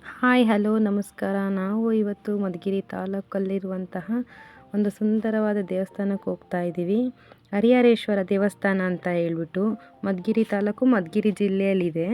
Hi hello ನಮಸ್ಕಾರ. ನಾವು ಇವತ್ತು ಮಧುಗಿರಿ ತಾಲೂಕಲ್ಲಿರುವಂತಹ ಒಂದು ಸುಂದರವಾದ ದೇವಸ್ಥಾನಕ್ಕೆ ಹೋಗ್ತಾ ಇದ್ದೀವಿ. ಹರಿಹರೇಶ್ವರ ದೇವಸ್ಥಾನ ಅಂತ ಹೇಳ್ಬಿಟ್ಟು ಮಧುಗಿರಿ ತಾಲೂಕು ಮಧುಗಿರಿ ಜಿಲ್ಲೆಯಲ್ಲಿದೆ.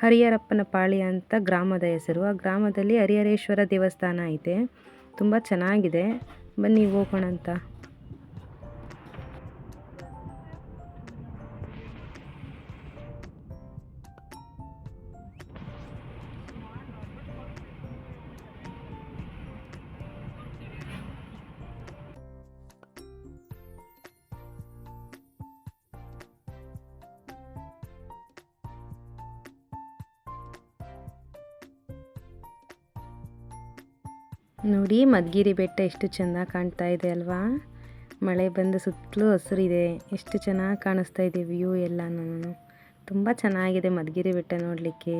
ಹರಿಹರಪ್ಪನ ಪಾಳ್ಯ ಅಂತ ಗ್ರಾಮದ ಹೆಸರು. ಆ ಗ್ರಾಮದಲ್ಲಿ ಹರಿಹರೇಶ್ವರ ದೇವಸ್ಥಾನ ಇದೆ. ತುಂಬ ಚೆನ್ನಾಗಿದೆ, ಬನ್ನಿ ಹೋಗೋಣ ಅಂತ. ನೋಡಿ, ಮಧುಗಿರಿ ಬೆಟ್ಟ ಎಷ್ಟು ಚೆಂದ ಕಾಣ್ತಾ ಇದೆ ಅಲ್ವಾ. ಮಳೆ ಬಂದು ಸುತ್ತಲೂ ಹಸಿರಿದೆ, ಎಷ್ಟು ಚೆನ್ನಾಗಿ ಕಾಣಿಸ್ತಾ ಇದೆ ವ್ಯೂ ಎಲ್ಲನೂ. ತುಂಬ ಚೆನ್ನಾಗಿದೆ ಮಧುಗಿರಿ ಬೆಟ್ಟ ನೋಡಲಿಕ್ಕೆ.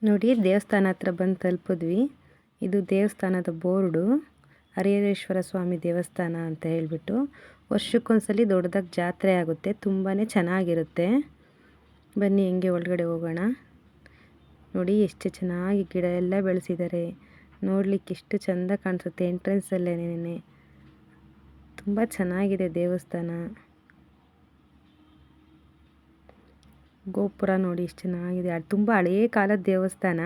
ನೋಡಿ, ದೇವಸ್ಥಾನ ಹತ್ರ ಬಂದು ತಲುಪಿದ್ವಿ. ಇದು ದೇವಸ್ಥಾನದ ಬೋರ್ಡು, ಹರಿಹರೇಶ್ವರ ಸ್ವಾಮಿ ದೇವಸ್ಥಾನ ಅಂತ ಹೇಳ್ಬಿಟ್ಟು. ವರ್ಷಕ್ಕೊಂದ್ಸಲಿ ದೊಡ್ಡದಾಗಿ ಜಾತ್ರೆ ಆಗುತ್ತೆ, ತುಂಬಾ ಚೆನ್ನಾಗಿರುತ್ತೆ. ಬನ್ನಿ ಹೆಂಗೆ ಒಳಗಡೆ ಹೋಗೋಣ. ನೋಡಿ ಎಷ್ಟು ಚೆನ್ನಾಗಿ ಗಿಡ ಎಲ್ಲ ಬೆಳೆಸಿದ್ದಾರೆ, ನೋಡಲಿಕ್ಕೆ ಎಷ್ಟು ಚೆಂದ ಕಾಣಿಸುತ್ತೆ. ಎಂಟ್ರೆನ್ಸಲ್ಲೇನೆ ತುಂಬ ಚೆನ್ನಾಗಿದೆ ದೇವಸ್ಥಾನ. ಗೋಪುರ ನೋಡಿ ಎಷ್ಟು ಚೆನ್ನಾಗಿದೆ, ತುಂಬ ಹಳೆಯ ಕಾಲದ ದೇವಸ್ಥಾನ.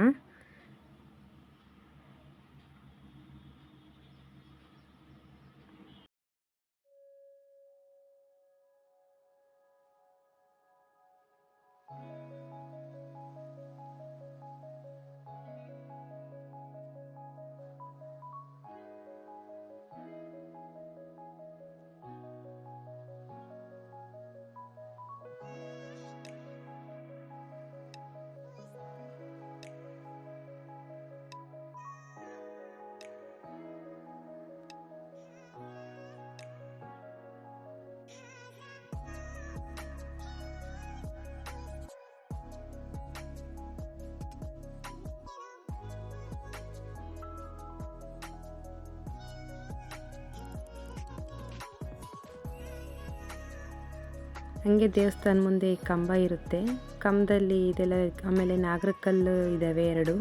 ಹಂಗೆ ದೇವಸ್ಥಾನ ಮುಂದೆ ಕಂಬ ಇರುತ್ತೆ, ಕಂಬದಲ್ಲಿ ಇದೆಲ್ಲ. ಆಮೇಲೆ ನಾಗರಕಲ್ಲು ಇದ್ದಾವೆ, 2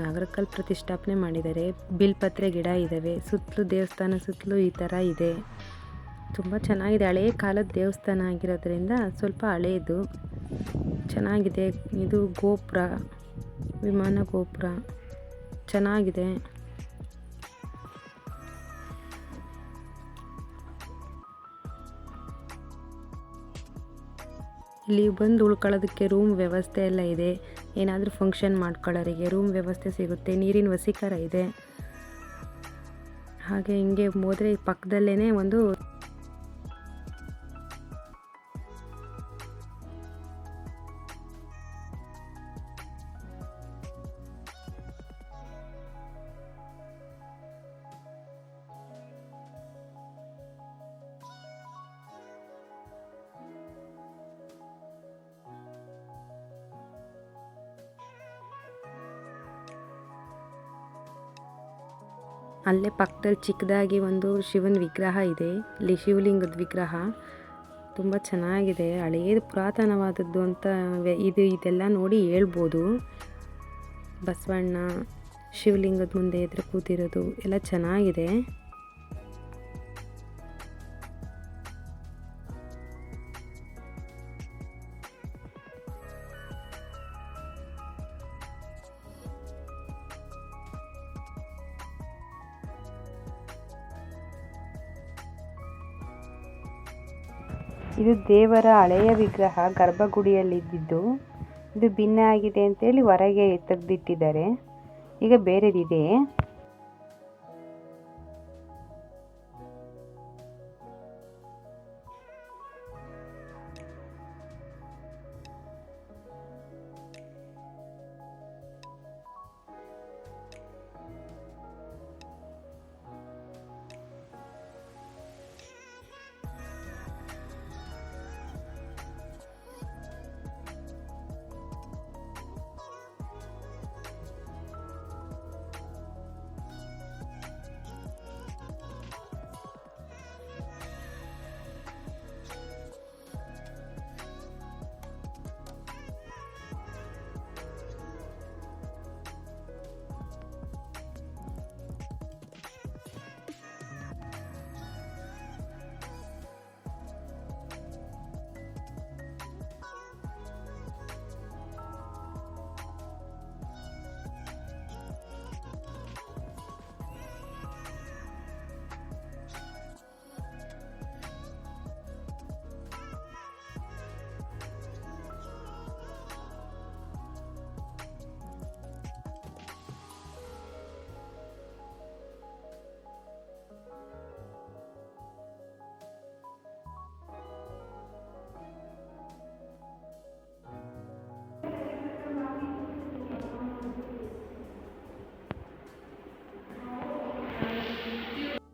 ನಾಗರಕಲ್ಲು ಪ್ರತಿಷ್ಠಾಪನೆ ಮಾಡಿದ್ದಾರೆ. ಬಿಲ್ಪತ್ರೆ ಗಿಡ ಇದ್ದಾವೆ ಸುತ್ತಲೂ, ದೇವಸ್ಥಾನ ಸುತ್ತಲೂ ಈ ಥರ ಇದೆ. ತುಂಬ ಚೆನ್ನಾಗಿದೆ, ಹಳೆಯ ಕಾಲದ ದೇವಸ್ಥಾನ ಆಗಿರೋದ್ರಿಂದ ಸ್ವಲ್ಪ ಹಳೆಯದು, ಚೆನ್ನಾಗಿದೆ. ಇದು ಗೋಪುರ, ವಿಮಾನ ಗೋಪುರ ಚೆನ್ನಾಗಿದೆ. ಇಲ್ಲಿ ಬಂದು ಉಳ್ಕೊಳ್ಳೋದಕ್ಕೆ ರೂಮ್ ವ್ಯವಸ್ಥೆ ಎಲ್ಲ ಇದೆ. ಏನಾದರೂ ಫಂಕ್ಷನ್ ಮಾಡ್ಕೊಳ್ಳೋರಿಗೆ ರೂಮ್ ವ್ಯವಸ್ಥೆ ಸಿಗುತ್ತೆ. ನೀರಿನ ವಸೀಕರ ಇದೆ. ಹಾಗೆ ಹಿಂಗೆ ಹೋದರೆ ಪಕ್ಕದಲ್ಲೇ ಒಂದು ಅಲ್ಲೇ ಪಕ್ಕದಲ್ಲಿ ಚಿಕ್ಕದಾಗಿ ಒಂದು ಶಿವನ ವಿಗ್ರಹ ಇದೆ. ಇಲ್ಲಿ ಶಿವಲಿಂಗದ ವಿಗ್ರಹ ತುಂಬ ಚೆನ್ನಾಗಿದೆ. ಹಳೆಯದು ಪುರಾತನವಾದದ್ದು ಅಂತ ಇದೆಲ್ಲ ನೋಡಿ ಹೇಳ್ಬೋದು. ಬಸವಣ್ಣ ಶಿವಲಿಂಗದ ಮುಂದೆ ಎದುರು ಕೂತಿರೋದು ಎಲ್ಲ ಚೆನ್ನಾಗಿದೆ. ಇದು ದೇವರ ಹಳೆಯ ವಿಗ್ರಹ ಗರ್ಭಗುಡಿಯಲ್ಲಿದ್ದು ಇದು ಭಿನ್ನ ಆಗಿದೆ ಅಂತೇಳಿ ಹೊರಗೆ ತೆಗೆದಿಟ್ಟಿದ್ದಾರೆ. ಈಗ ಬೇರೆದಿದೆ.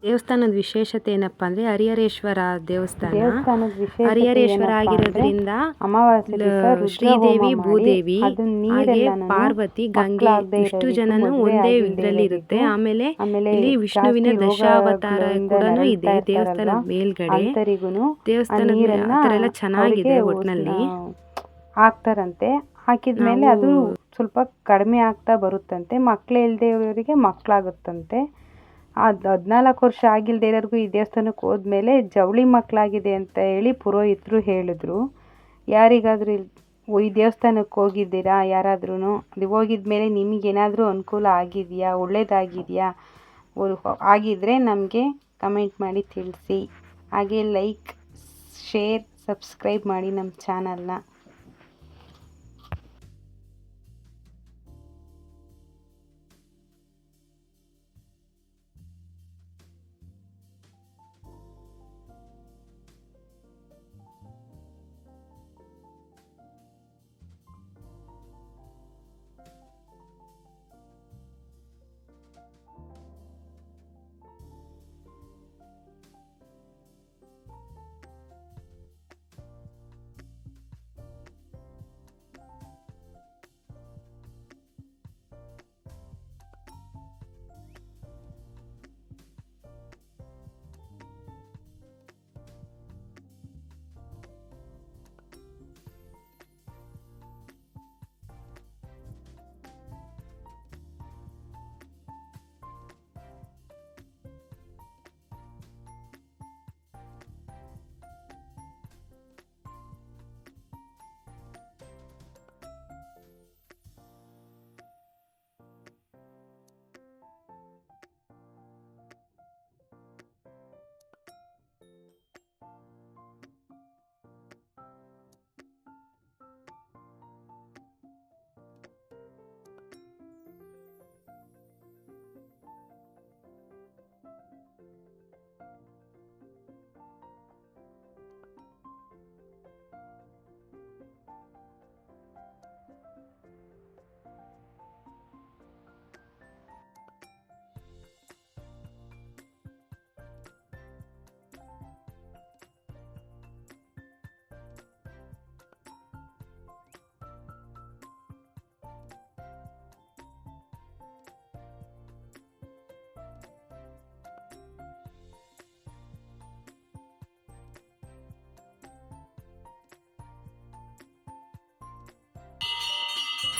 ದೇವಸ್ಥಾನದ ವಿಶೇಷತೆ ಏನಪ್ಪಾ ಅಂದರೆ ಹರಿಹರೇಶ್ವರ ದೇವಸ್ಥಾನ. ಹರಿಹರೇಶ್ವರ ಆಗಿರೋದ್ರಿಂದ ಶ್ರೀದೇವಿ ಭೂದೇವಿ ಹಾಗೆ ಪಾರ್ವತಿ ಗಂಗೆ ಇಷ್ಟು ಜನನು ಒಂದೇ ಇದರಲ್ಲಿ ಇರುತ್ತೆ. ಆಮೇಲೆ ಇಲ್ಲಿ ವಿಷ್ಣುವಿನ ದಶಾವತಾರ ಕೂಡ ಇದೆ ದೇವಸ್ಥಾನದ ಮೇಲ್ಗಡೆ. ದೇವಸ್ಥಾನದ ಎಲ್ಲ ಚೆನ್ನಾಗಿದೆ. ಒಟ್ಟಿನಲ್ಲಿ ಹಾಕ್ತಾರಂತೆ. ಹಾಕಿದ್ಮೇಲೆ ಅದು ಸ್ವಲ್ಪ ಕಡಿಮೆ ಆಗ್ತಾ ಬರುತ್ತಂತೆ. ಮಕ್ಕಳೇ ಇಲ್ಲದೆ ಇರೋರಿಗೆ ಮಕ್ಕಳಾಗುತ್ತಂತೆ. 14 ವರ್ಷ ಆಗಿಲ್ಲದೆ ಇರೋರಿಗೂ ಈ ದೇವಸ್ಥಾನಕ್ಕೆ ಹೋದ್ಮೇಲೆ ಜವಳಿ ಮಕ್ಕಳಾಗಿದೆ ಅಂತ ಹೇಳಿ ಪುರೋಹಿತರು ಹೇಳಿದ್ರು. ಯಾರಿಗಾದರೂ ಈ ದೇವಸ್ಥಾನಕ್ಕೆ ಹೋಗಿದ್ದೀರಾ ಯಾರಾದ್ರೂ ಅದು ಹೋಗಿದ್ಮೇಲೆ ನಿಮಗೇನಾದರೂ ಅನುಕೂಲ ಆಗಿದೆಯಾ, ಒಳ್ಳೇದಾಗಿದೆಯಾ, ಆಗಿದ್ದರೆ ನಮಗೆ ಕಮೆಂಟ್ ಮಾಡಿ ತಿಳಿಸಿ. ಹಾಗೆ ಲೈಕ್, ಶೇರ್, ಸಬ್ಸ್ಕ್ರೈಬ್ ಮಾಡಿ ನಮ್ಮ ಚಾನಲ್ನ.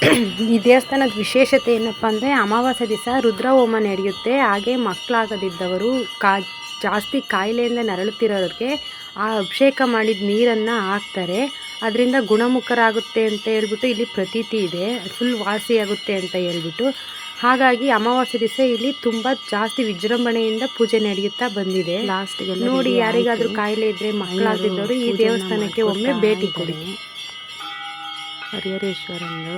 ಈ ದೇವಸ್ಥಾನದ ವಿಶೇಷತೆ ಏನಪ್ಪ ಅಂದರೆ ಅಮಾವಾಸ್ಯೆ ದಿವಸ ರುದ್ರ ಹೋಮ ನಡೆಯುತ್ತೆ. ಹಾಗೆ ಮಕ್ಕಳಾಗದಿದ್ದವರು ಜಾಸ್ತಿ ಕಾಯಿಲೆಯಿಂದ ನರಳುತ್ತಿರೋರಿಗೆ ಆ ಅಭಿಷೇಕ ಮಾಡಿದ ನೀರನ್ನು ಹಾಕ್ತಾರೆ. ಅದರಿಂದ ಗುಣಮುಖರಾಗುತ್ತೆ ಅಂತ ಹೇಳ್ಬಿಟ್ಟು ಇಲ್ಲಿ ಪ್ರತೀತಿ ಇದೆ. ಫುಲ್ ವಾಸಿಯಾಗುತ್ತೆ ಅಂತ ಹೇಳ್ಬಿಟ್ಟು. ಹಾಗಾಗಿ ಅಮಾವಾಸ್ಯೆ ದಿವಸ ಇಲ್ಲಿ ತುಂಬ ಜಾಸ್ತಿ ವಿಜೃಂಭಣೆಯಿಂದ ಪೂಜೆ ನಡೆಯುತ್ತಾ ಬಂದಿದೆ. ನೋಡಿ, ಯಾರಿಗಾದರೂ ಕಾಯಿಲೆ ಇದ್ದರೆ ಮಕ್ಕಳಾಗದಿದ್ದವರು ಈ ದೇವಸ್ಥಾನಕ್ಕೆ ಒಮ್ಮೆ ಭೇಟಿ ಕೊಡಿ. ಹರಿಹರೇಶ್ವರಂದು